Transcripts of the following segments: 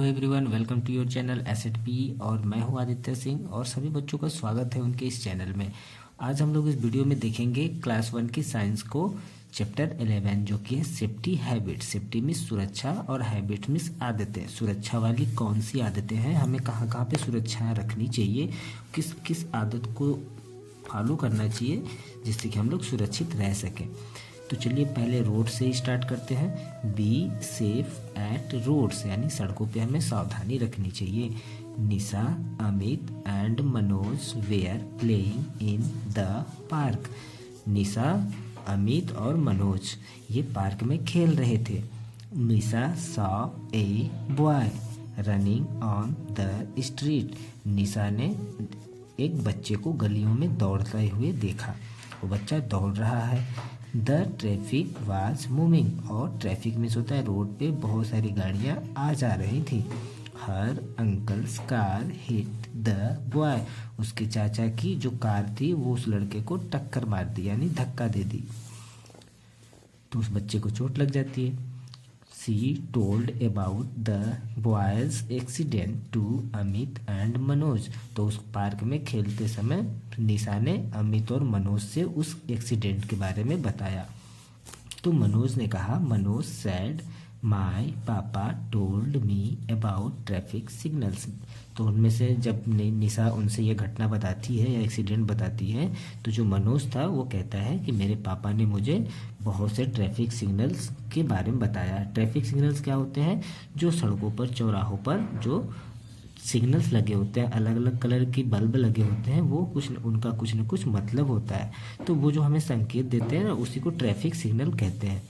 Hello everyone, welcome to your channel एसेट पी। और मैं हूं आदित्य सिंह और सभी बच्चों का स्वागत है उनके इस चैनल में। आज हम लोग इस वीडियो में देखेंगे क्लास 1 की साइंस को चैप्टर 11 जो कि है सेफ्टी हैबिट। सेफ्टी मीन्स सुरक्षा और हैबिट मीन्स आदतें। सुरक्षा वाली कौन सी आदतें हैं, हमें कहाँ कहाँ पे सुरक्षा रखनी चाहिए, किस किस आदत को फॉलो करना चाहिए जिससे कि हम लोग सुरक्षित रह सकें। तो चलिए पहले रोड से ही स्टार्ट करते हैं। बी सेफ एट रोड्स, यानी सड़कों पे हमें सावधानी रखनी चाहिए। Nisha, Amit and Manoj were playing in the park. Nisha, Amit और मनोज ये पार्क में खेल रहे थे। Nisha saw a boy running on the street. Nisha ने एक बच्चे को गलियों में दौड़ते हुए देखा। वो बच्चा दौड़ रहा है। द ट्रैफिक वाज मूविंग, और ट्रैफिक मीन्स होता है रोड पे बहुत सारी गाड़ियाँ आ जा रही थी। Her uncle's car hit the boy, उसके चाचा की जो कार थी वो उस लड़के को टक्कर मार दी, यानी धक्का दे दी, तो उस बच्चे को चोट लग जाती है। She told about the boys accident to Amit and Manoj, तो उस पार्क में खेलते समय निशा ने अमित और मनोज से उस एक्सीडेंट के बारे में बताया। तो मनोज ने कहा, मनोज सैड माय पापा told me about traffic signals. तो उनमें से जब निशा उनसे ये घटना बताती है या एक्सीडेंट बताती है, तो जो मनोज था वो कहता है कि मेरे पापा ने मुझे बहुत से ट्रैफिक सिग्नल्स के बारे में बताया। ट्रैफिक सिग्नल्स क्या होते हैं? जो सड़कों पर, चौराहों पर जो सिग्नल्स लगे होते हैं, अलग अलग कलर की बल्ब लगे होते हैं, वो उनका कुछ न कुछ मतलब होता है। तो वो जो हमें संकेत देते हैं ना, उसी को ट्रैफिक सिग्नल कहते हैं।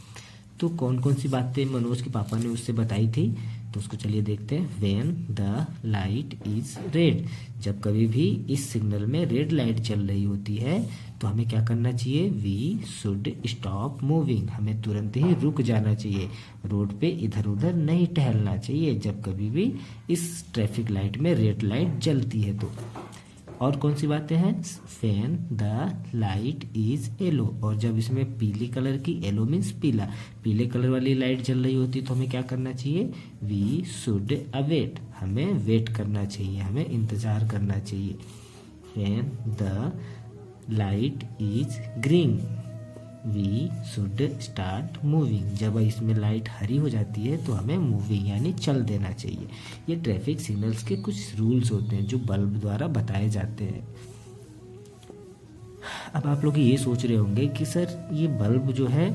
तो कौन कौन सी बातें मनोज के पापा ने उससे बताई थी, तो उसको चलिए देखते हैं। When the light is red, जब कभी भी इस सिग्नल में रेड लाइट चल रही होती है तो हमें क्या करना चाहिए? वी शुड स्टॉप मूविंग, हमें तुरंत ही रुक जाना चाहिए। रोड पे इधर उधर नहीं टहलना चाहिए जब कभी भी इस ट्रैफिक लाइट में रेड लाइट जलती है तो। और कौन सी बातें हैं? When the light is yellow, और जब इसमें पीली कलर की, येलो मीन्स पीला, पीले कलर वाली लाइट जल रही होती तो हमें क्या करना चाहिए? वी शुड अवेट, हमें वेट करना चाहिए, हमें इंतजार करना चाहिए। When the light is green we should start moving, जब इसमें लाइट हरी हो जाती है तो हमें मूविंग यानी चल देना चाहिए। ये ट्रैफिक सिग्नल्स के कुछ रूल्स होते हैं जो बल्ब द्वारा बताए जाते हैं। अब आप लोग ये सोच रहे होंगे कि सर ये बल्ब जो है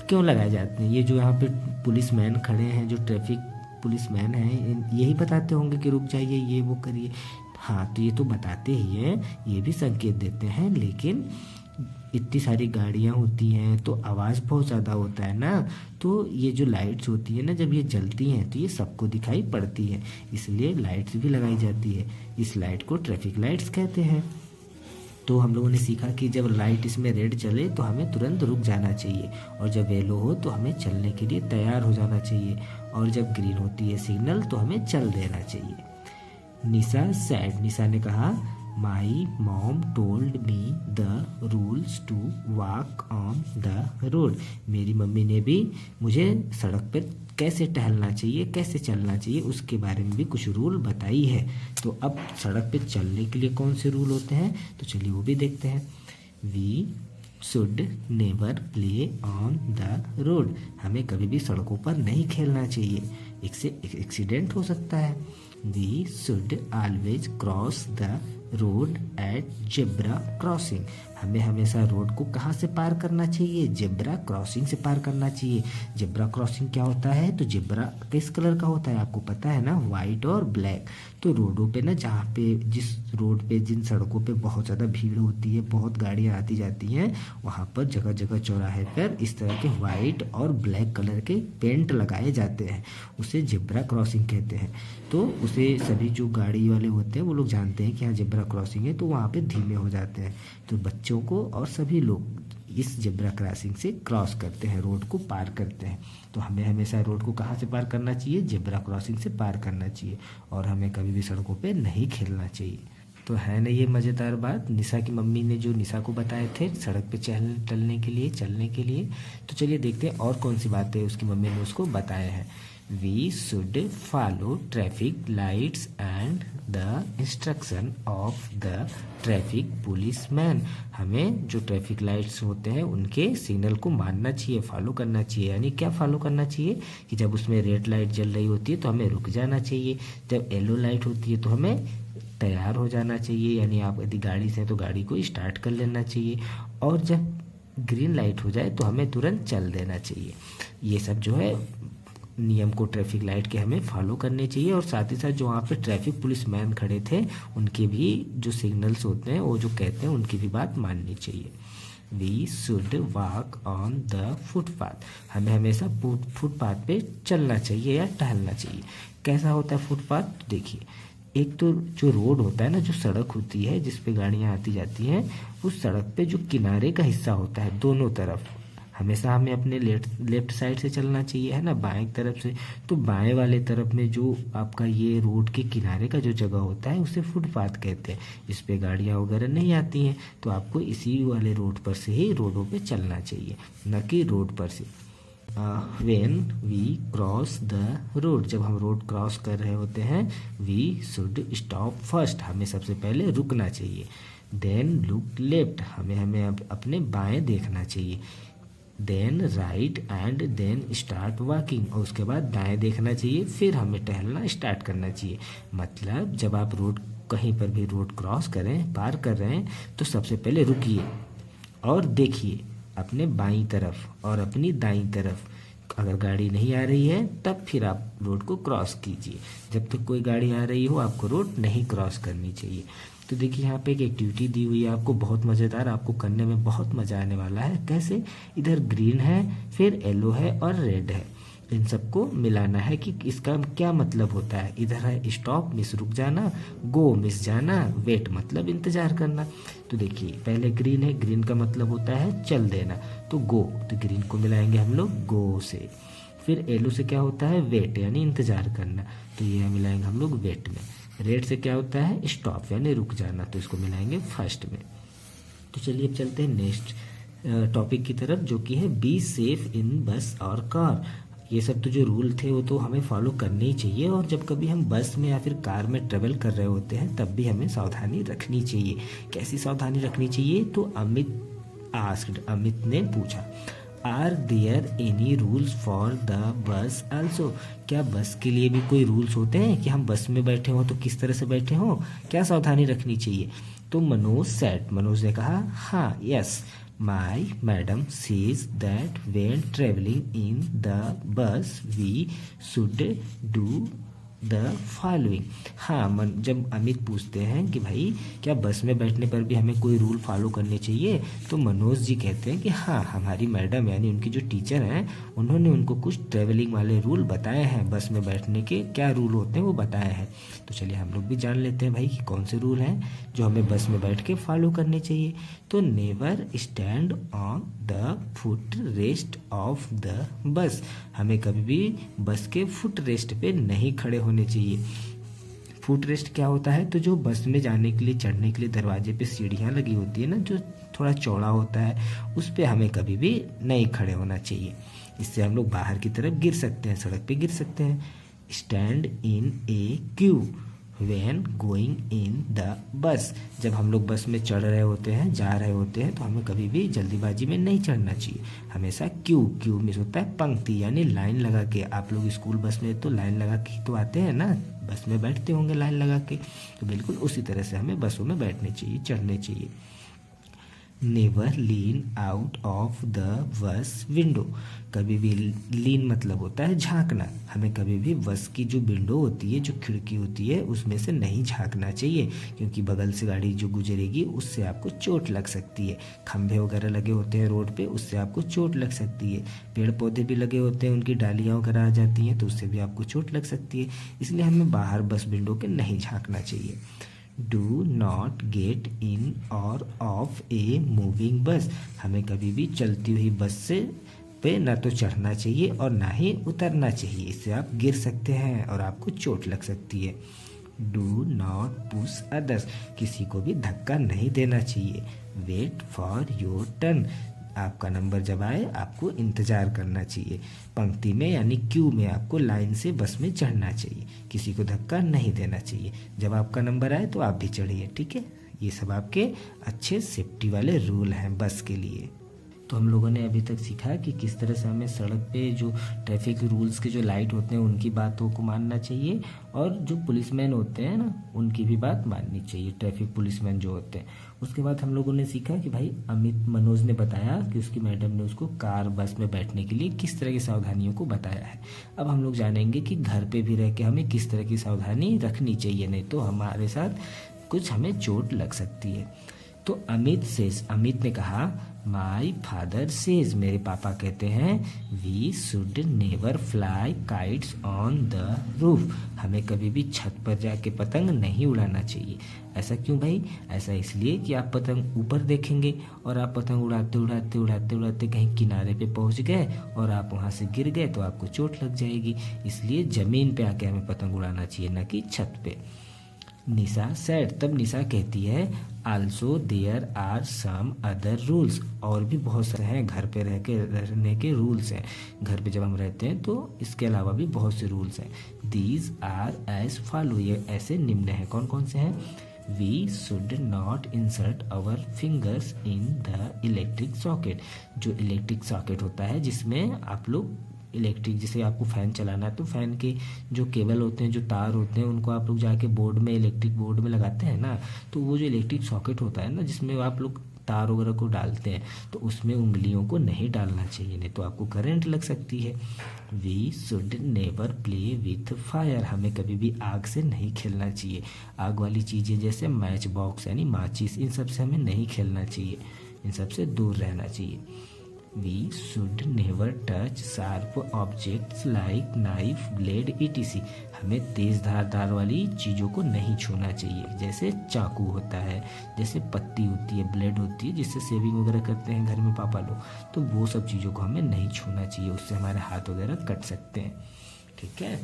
क्यों लगाए जाते हैं? ये जो यहाँ पे पुलिसमैन खड़े हैं, जो ट्रैफिक पुलिसमैन हैं, यही बताते होंगे कि रुक जाइए, ये वो करिए। हाँ, तो ये तो बताते ही हैं, ये भी संकेत देते हैं, लेकिन इतनी सारी गाड़ियाँ होती हैं तो आवाज़ बहुत ज़्यादा होता है ना। तो ये जो लाइट्स होती है ना, जब ये जलती हैं तो ये सबको दिखाई पड़ती है, इसलिए लाइट्स भी लगाई जाती है। इस लाइट को ट्रैफिक लाइट्स कहते हैं। तो हम लोगों ने सीखा कि जब लाइट इसमें रेड जले तो हमें तुरंत रुक जाना चाहिए, और जब येलो हो तो हमें चलने के लिए तैयार हो जाना चाहिए, और जब ग्रीन होती है सिग्नल तो हमें चल देना चाहिए। निशा सैड, निशा ने कहा, my mom told me the rules to walk on the road, मेरी मम्मी ने भी मुझे सड़क पर कैसे टहलना चाहिए, कैसे चलना चाहिए, उसके बारे में भी कुछ रूल बताई है। तो अब सड़क पे चलने के लिए कौन से रूल होते हैं, तो चलिए वो भी देखते हैं। We should never play on the road, हमें कभी भी सड़कों पर नहीं खेलना चाहिए, इससे एक्सीडेंट हो सकता है। We should always cross the road at zebra crossing, हमें हमेशा रोड को कहाँ से पार करना चाहिए? जेब्रा क्रॉसिंग से पार करना चाहिए। जेब्रा क्रॉसिंग क्या होता है? तो जेब्रा किस कलर का होता है आपको पता है ना? वाइट और ब्लैक। तो रोडों पे ना, जहाँ पे जिस रोड पे, जिन सड़कों पे बहुत ज़्यादा भीड़ होती है, बहुत गाड़ियाँ आती जाती हैं, वहाँ पर जगह जगह चौराहे पर इस तरह के वाइट और ब्लैक कलर के पेंट लगाए जाते हैं, उसे जेब्रा क्रॉसिंग कहते हैं। तो उसे सभी जो गाड़ी वाले होते हैं वो लोग जानते हैं कि हाँ जेब्रा क्रॉसिंग है, तो वहाँ पे धीमे हो जाते हैं। तो बच्चों को और सभी लोग इस जेब्रा क्रॉसिंग से क्रॉस करते हैं, रोड को पार करते हैं। तो हमें हमेशा रोड को कहाँ से पार करना चाहिए? जेब्रा क्रॉसिंग से पार करना चाहिए, और हमें कभी भी सड़कों पे नहीं खेलना चाहिए। तो है ना ये मज़ेदार बात, निशा की मम्मी ने जो निशा को बताए थे सड़क पे टहलने के लिए, चलने के लिए। तो चलिए देखते हैं और कौन सी बातें उसकी मम्मी ने उसको बताए हैं। We should follow traffic lights and the instruction of the traffic policeman. हमें जो ट्रैफिक लाइट्स होते हैं उनके सिग्नल को मानना चाहिए, फॉलो करना चाहिए। यानी क्या फॉलो करना चाहिए कि जब उसमें रेड लाइट जल रही होती है तो हमें रुक जाना चाहिए, जब येलो लाइट होती है तो हमें तैयार हो जाना चाहिए, यानी आप यदि गाड़ी से हैं तो गाड़ी को स्टार्ट कर लेना चाहिए, और जब ग्रीन लाइट हो जाए तो हमें तुरंत चल देना चाहिए। ये सब जो है नियम को ट्रैफिक लाइट के हमें फॉलो करने चाहिए। और साथ ही साथ जो वहाँ पे ट्रैफिक पुलिस मैन खड़े थे उनके भी जो सिग्नल्स होते हैं वो जो कहते हैं उनकी भी बात माननी चाहिए। We should walk on the footpath. हमें हमेशा फुटपाथ पे चलना चाहिए या टहलना चाहिए। कैसा होता है फुटपाथ? तो देखिए, एक तो जो रोड होता है ना, जो सड़क होती है जिस पे गाड़ियाँ आती जाती हैं, उस सड़क पे जो किनारे का हिस्सा होता है दोनों तरफ हमेशा हमें अपने लेफ्ट साइड से चलना चाहिए, है ना, बाएं तरफ से। तो बाएं वाले तरफ में जो आपका ये रोड के किनारे का जो जगह होता है उसे फुटपाथ कहते हैं। इस पे गाड़ियाँ वगैरह नहीं आती हैं, तो आपको इसी वाले रोड पर से ही रोडों पे चलना चाहिए, न कि रोड पर से। When we cross the road, जब हम रोड क्रॉस कर रहे होते हैं, वी शुड स्टॉप फर्स्ट, हमें सबसे पहले रुकना चाहिए। देन लुक लेफ्ट, हमें अपने बाएं देखना चाहिए। Then right and then start walking, और उसके बाद दाएं देखना चाहिए, फिर हमें टहलना स्टार्ट करना चाहिए। मतलब जब आप रोड कहीं पर भी रोड क्रॉस करें, पार कर रहे हैं, तो सबसे पहले रुकिए और देखिए अपने बाईं तरफ और अपनी दाईं तरफ। अगर गाड़ी नहीं आ रही है तब फिर आप रोड को क्रॉस कीजिए। जब तक कोई गाड़ी आ रही हो आपको रोड नहीं क्रॉस करनी चाहिए। तो देखिए यहाँ पे एक एक्टिविटी दी हुई है आपको, बहुत मज़ेदार, आपको करने में बहुत मज़ा आने वाला है। कैसे? इधर ग्रीन है, फिर येलो है और रेड है, इन सबको मिलाना है कि इसका क्या मतलब होता है। इधर है स्टॉप मिस रुक जाना, गो मिस जाना, वेट मतलब इंतजार करना। तो देखिए पहले ग्रीन है, ग्रीन का मतलब होता है चल देना, तो गो, तो ग्रीन को मिलाएंगे हम लोग गो से। फिर येलो से क्या होता है? वेट यानी इंतजार करना, तो ये मिलाएंगे हम लोग वेट में। रेड से क्या होता है? स्टॉप यानी रुक जाना, तो इसको मिलाएंगे फर्स्ट में। तो चलिए अब चलते हैं नेक्स्ट टॉपिक की तरफ, जो कि है बी सेफ इन बस और कार। ये सब तो जो रूल थे वो तो हमें फॉलो करने ही चाहिए, और जब कभी हम बस में या फिर कार में ट्रेवल कर रहे होते हैं तब भी हमें सावधानी रखनी चाहिए। कैसी सावधानी रखनी चाहिए? तो अमित ने पूछा, are there any rules for the bus also? क्या बस के लिए भी कोई रूल्स होते हैं कि हम बस में बैठे हों तो किस तरह से बैठे हों, क्या सावधानी रखनी चाहिए? तो मनोज ने कहा, हाँ, yes, my madam says that when travelling in the bus we should do the following. हाँ, जब अमित पूछते हैं कि भाई क्या बस में बैठने पर भी हमें कोई रूल फॉलो करने चाहिए, तो मनोज जी कहते हैं कि हाँ, हमारी मैडम यानी उनकी जो टीचर हैं उन्होंने उनको कुछ ट्रेवलिंग वाले रूल बताए हैं, बस में बैठने के क्या रूल होते हैं वो बताए हैं। तो चलिए हम लोग भी जान लेते हैं भाई कि कौन से रूल हैं जो हमें बस में बैठ के फॉलो करने चाहिए। तो never stand on the foot rest of the बस, हमें कभी भी बस के फुट रेस्ट पे नहीं खड़े होने चाहिए। फुट रेस्ट क्या होता है? तो जो बस में जाने के लिए, चढ़ने के लिए दरवाजे पे सीढ़ियाँ लगी होती है ना, जो थोड़ा चौड़ा होता है, उस पे हमें कभी भी नहीं खड़े होना चाहिए। इससे हम लोग बाहर की तरफ गिर सकते हैं, सड़क पे गिर सकते हैं। Stand in A Q when going in the बस, जब हम लोग बस में चढ़ रहे होते हैं, जा रहे होते हैं, तो हमें कभी भी जल्दीबाजी में नहीं चढ़ना चाहिए, हमेशा क्यू में होता है पंक्ति यानी लाइन लगा के। आप लोग स्कूल बस में तो लाइन लगा के तो आते हैं ना, बस में बैठते होंगे लाइन लगा के, तो बिल्कुल उसी तरह से हमें बसों में बैठने चाहिए, चढ़ने चाहिए। Never lean out of the bus window, कभी भी लीन मतलब होता है झांकना, हमें कभी भी बस की जो विंडो होती है, जो खिड़की होती है, उसमें से नहीं झांकना चाहिए, क्योंकि बगल से गाड़ी जो गुजरेगी उससे आपको चोट लग सकती है। खंभे वगैरह लगे होते हैं रोड पे, उससे आपको चोट लग सकती है। पेड़ पौधे भी लगे होते हैं, उनकी डालियाँ वगैरह आ जाती हैं, तो उससे भी आपको चोट लग सकती है। इसलिए हमें बाहर बस विंडो के नहीं झांकना चाहिए। डू नॉट गेट इन और ऑफ ए मूविंग बस, हमें कभी भी चलती हुई बस से पे ना तो चढ़ना चाहिए और ना ही उतरना चाहिए, इससे आप गिर सकते हैं और आपको चोट लग सकती है। डू नॉट पुश अदर्स, किसी को भी धक्का नहीं देना चाहिए। वेट फॉर योर टर्न, आपका नंबर जब आए आपको इंतज़ार करना चाहिए, पंक्ति में यानी क्यू में आपको लाइन से बस में चढ़ना चाहिए, किसी को धक्का नहीं देना चाहिए। जब आपका नंबर आए तो आप भी चढ़िए, ठीक है। ये सब आपके अच्छे सेफ्टी वाले रूल हैं बस के लिए। तो हम लोगों ने अभी तक सीखा कि किस तरह से हमें सड़क पे जो ट्रैफिक रूल्स के जो लाइट होते हैं उनकी बातों को मानना चाहिए, और जो पुलिसमैन होते हैं ना उनकी भी बात माननी चाहिए, ट्रैफिक पुलिसमैन जो होते हैं। उसके बाद हम लोगों ने सीखा कि भाई मनोज ने बताया कि उसकी मैडम ने उसको कार बस में बैठने के लिए किस तरह की सावधानियों को बताया है। अब हम लोग जानेंगे कि घर पे भी रह के हमें किस तरह की सावधानी रखनी चाहिए, नहीं तो हमारे साथ कुछ हमें चोट लग सकती है। तो अमित ने कहा माई फादर सेज, मेरे पापा कहते हैं, we should never fly kites on the roof, हमें कभी भी छत पर जाके पतंग नहीं उड़ाना चाहिए। ऐसा क्यों भाई? ऐसा इसलिए कि आप पतंग ऊपर देखेंगे और आप पतंग उड़ाते उड़ाते उड़ाते उड़ाते कहीं किनारे पे पहुंच गए और आप वहां से गिर गए तो आपको चोट लग जाएगी। इसलिए जमीन पे आके हमें पतंग उड़ाना चाहिए, न कि छत पे। निशा सेड, तब निशा कहती है also there are some other rules, और भी बहुत सारे हैं घर पे रहने के रूल्स हैं। घर पे जब हम रहते हैं तो इसके अलावा भी बहुत से रूल्स हैं। दीज आर एज फॉलो, ये ऐसे निम्न हैं। कौन कौन से हैं? We should not insert our fingers in the electric socket, जो इलेक्ट्रिक सॉकेट होता है जिसमें आप लोग इलेक्ट्रिक, जैसे आपको फ़ैन चलाना है तो फ़ैन के जो केबल होते हैं, जो तार होते हैं, उनको आप लोग जाके बोर्ड में, इलेक्ट्रिक बोर्ड में लगाते हैं ना, तो वो जो इलेक्ट्रिक सॉकेट होता है ना जिसमें आप लोग तार वगैरह को डालते हैं, तो उसमें उंगलियों को नहीं डालना चाहिए, नहीं तो आपको करंट लग सकती है। We should never play with fire, हमें कभी भी आग से नहीं खेलना चाहिए। आग वाली चीज़ें जैसे मैच बॉक्स यानी माचिस, इन सब से हमें नहीं खेलना चाहिए, इन सब से दूर रहना चाहिए। We should never touch sharp objects like knife, blade, etc. हमें तेज धारदार वाली चीज़ों को नहीं छूना चाहिए, जैसे चाकू होता है, जैसे पत्ती होती है, ब्लेड होती है जिससे सेविंग वगैरह करते हैं घर में पापा लोग, तो वो सब चीज़ों को हमें नहीं छूना चाहिए, उससे हमारे हाथ वगैरह कट सकते हैं, ठीक है।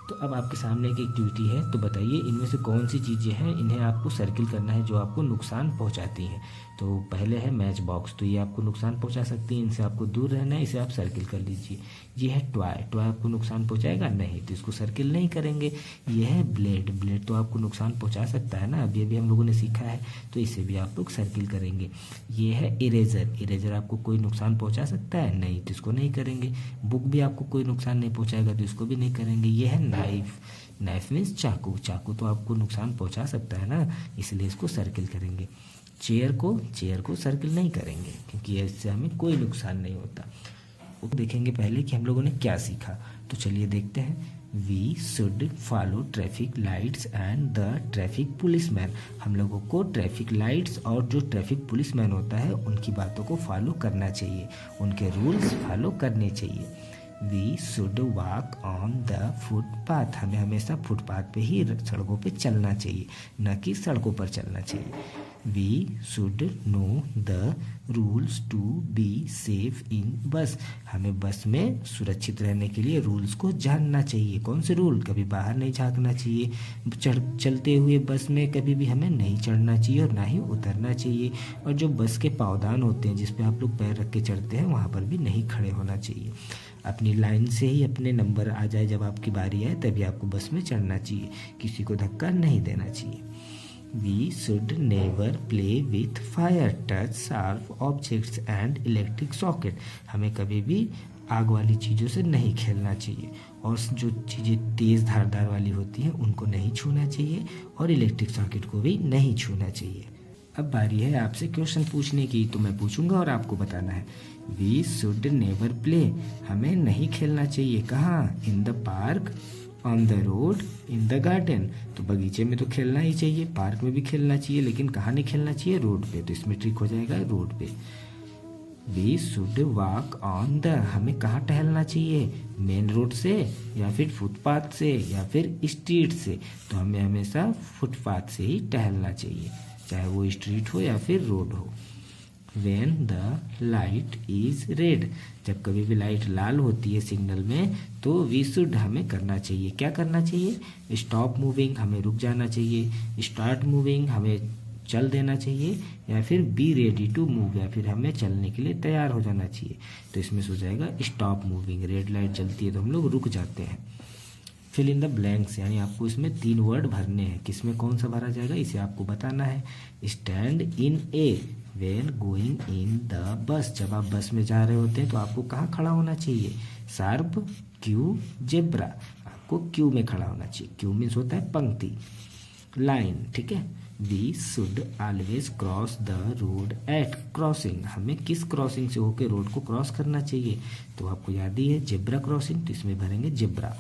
तो अब आपके सामने एक एक्टिविटी है, तो बताइए इनमें से कौन सी चीज़ें हैं, इन्हें आपको सर्किल करना है जो आपको नुकसान पहुंचाती हैं। तो पहले है मैच बॉक्स, तो ये आपको नुकसान पहुंचा सकती है, इनसे आपको दूर रहना है, इसे आप सर्किल कर लीजिए। ये है टॉय, टॉय आपको नुकसान पहुंचाएगा नहीं, तो इसको सर्किल नहीं करेंगे। ये है ब्लेड, ब्लेड तो आपको नुकसान पहुंचा सकता है ना, अभी अभी हम लोगों ने सीखा है, तो इसे भी आप लोग सर्किल करेंगे। ये है इरेजर, इरेजर आपको कोई नुकसान पहुंचा सकता है नहीं, तो इसको नहीं करेंगे। बुक भी आपको कोई नुकसान नहीं पहुंचाएगा, तो इसको भी नहीं करेंगे। ये है नाइफ, नाइफ मीन्स चाकू, चाकू तो आपको नुकसान पहुंचा सकता है ना, इसलिए इसको सर्किल करेंगे। चेयर को सर्किल नहीं करेंगे क्योंकि इससे हमें कोई नुकसान नहीं होता। वो देखेंगे पहले कि हम लोगों ने क्या सीखा, तो चलिए देखते हैं। We should follow traffic lights and the traffic policeman, हम लोगों को ट्रैफिक लाइट्स और जो ट्रैफिक पुलिसमैन होता है उनकी बातों को फॉलो करना चाहिए, उनके रूल्स फॉलो करने चाहिए। We should walk on the footpath, हमें हमेशा फुटपाथ पे ही, सड़कों पे चलना चाहिए, न कि सड़कों पर चलना चाहिए। We should know the rules to be safe in bus, हमें बस में सुरक्षित रहने के लिए रूल्स को जानना चाहिए। कौन से रूल? कभी बाहर नहीं झांकना चाहिए, चलते हुए बस में कभी भी हमें नहीं चढ़ना चाहिए और ना ही उतरना चाहिए, और जो बस के पावदान होते हैं जिस पे आप लोग पैर रख के चढ़ते हैं वहाँ पर भी नहीं खड़े होना चाहिए। अपनी लाइन से ही अपने नंबर आ जाए, जब आपकी बारी आए तभी आपको बस में चढ़ना चाहिए, किसी को धक्का नहीं देना चाहिए। We should never play with fire, touch sharp objects and electric socket, हमें कभी भी आग वाली चीज़ों से नहीं खेलना चाहिए, और जो चीज़ें तेज़ धारदार वाली होती हैं उनको नहीं छूना चाहिए, और इलेक्ट्रिक सॉकेट को भी नहीं छूना चाहिए। अब बारी है आपसे क्वेश्चन पूछने की, तो मैं पूछूंगा और आपको बताना है। वी शुड नेवर प्ले, हमें नहीं खेलना चाहिए कहाँ? इन the park, on the road, in the garden, तो बगीचे में तो खेलना ही चाहिए, पार्क में भी खेलना चाहिए, लेकिन कहाँ नहीं खेलना चाहिए? रोड पे, तो इसमें ट्रिक हो जाएगा रोड पे। We should walk on the, हमें कहाँ टहलना चाहिए? मेन रोड से या फिर फुटपाथ से या फिर स्ट्रीट से, तो हमें हमेशा फुटपाथ से ही टहलना चाहिए, चाहे वो स्ट्रीट हो या फिर रोड हो। When the light is red, जब कभी भी लाइट लाल होती है सिग्नल में, तो वी शुड, हमें करना चाहिए, क्या करना चाहिए? स्टॉप मूविंग, हमें रुक जाना चाहिए। स्टार्ट मूविंग, हमें चल देना चाहिए, या फिर बी रेडी टू मूव, या फिर हमें चलने के लिए तैयार हो जाना चाहिए। तो इसमें से हो जाएगा स्टॉप मूविंग। रेड लाइट जलती है तो हम लोग रुक जाते हैं। फिल इन द ब्लैंक्स, यानी आपको इसमें 3 वर्ड भरने हैं। किसमें कौन सा भरा जाएगा इसे आपको बताना है। Stand in A when going in the बस, जब आप बस में जा रहे होते हैं तो आपको कहाँ खड़ा होना चाहिए? शार्प, क्यू, जेब्रा, आपको क्यू में खड़ा होना चाहिए। क्यू मीन्स होता है पंक्ति, लाइन, ठीक है। We should always cross the road at crossing, हमें किस क्रॉसिंग से होकर रोड को क्रॉस करना चाहिए? तो आपको याद ही है जेब्रा क्रॉसिंग, तो इसमें भरेंगे जेब्रा।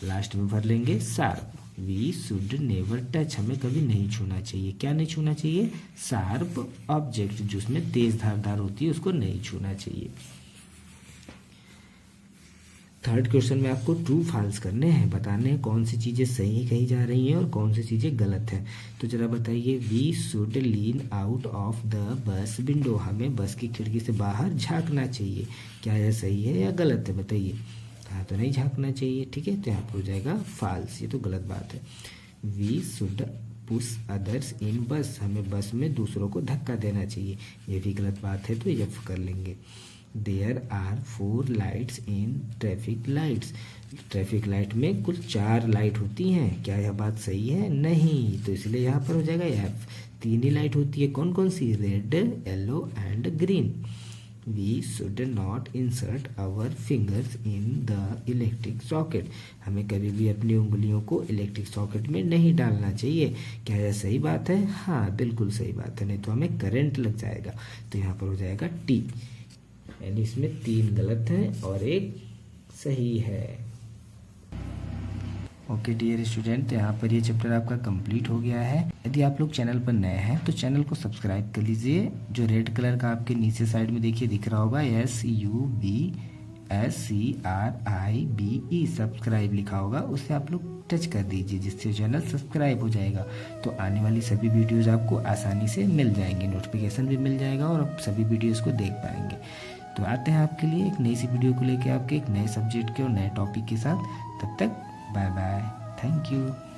लास्ट में भर लेंगे sharp. We should never touch, हमें कभी नहीं छूना चाहिए। क्या नहीं छूना चाहिए? शार्प ऑब्जेक्ट, जिसमें तेज धारदार होती है उसको नहीं छूना चाहिए। थर्ड क्वेश्चन में आपको ट्रू फॉल्स करने हैं, बताने हैं कौन सी चीज़ें सही कही जा रही हैं और कौन सी चीज़ें गलत हैं। तो जरा बताइए। We should lean out of the bus window, हमें बस की खिड़की से बाहर झांकना चाहिए। क्या यह सही है या गलत है? बताइए। हाँ, तो नहीं झांकना चाहिए, ठीक है। तो यहाँ पर हो जाएगा फॉल्स, ये तो गलत बात है। We should push others in bus, हमें बस में दूसरों को धक्का देना चाहिए, ये भी गलत बात है, तो ये कर लेंगे। There are 4 lights in traffic lights, traffic light में कुल 4 लाइट होती हैं। क्या यह बात सही है? नहीं, तो इसलिए यहाँ पर हो जाएगा एफ। 3 ही लाइट होती है, कौन कौन सी? Red, yellow and green. We should not insert our fingers in the electric socket, हमें कभी भी अपनी उंगलियों को इलेक्ट्रिक सॉकेट में नहीं डालना चाहिए। क्या यह सही बात है? हाँ, बिल्कुल सही बात है, नहीं तो हमें करंट लग जाएगा। तो यहाँ पर हो जाएगा टी, यानी इसमें 3 गलत हैं और 1 सही है। ओके डियर स्टूडेंट, यहाँ पर ये चैप्टर आपका कंप्लीट हो गया है। यदि आप लोग चैनल पर नए हैं तो चैनल को सब्सक्राइब कर लीजिए। जो रेड कलर का आपके नीचे साइड में देखिए दिख रहा होगा, SUBSCRIBE सब्सक्राइब लिखा होगा, उसे आप लोग टच कर दीजिए, जिससे चैनल सब्सक्राइब हो जाएगा। तो आने वाली सभी वीडियोज़ आपको आसानी से मिल जाएंगी, नोटिफिकेशन भी मिल जाएगा और आप सभी वीडियोज़ को देख पाएंगे। तो आते हैं आपके लिए एक नई सी वीडियो को लेके, आपके एक नए सब्जेक्ट के और नए टॉपिक के साथ। तब तक बाय बाय, थैंक यू।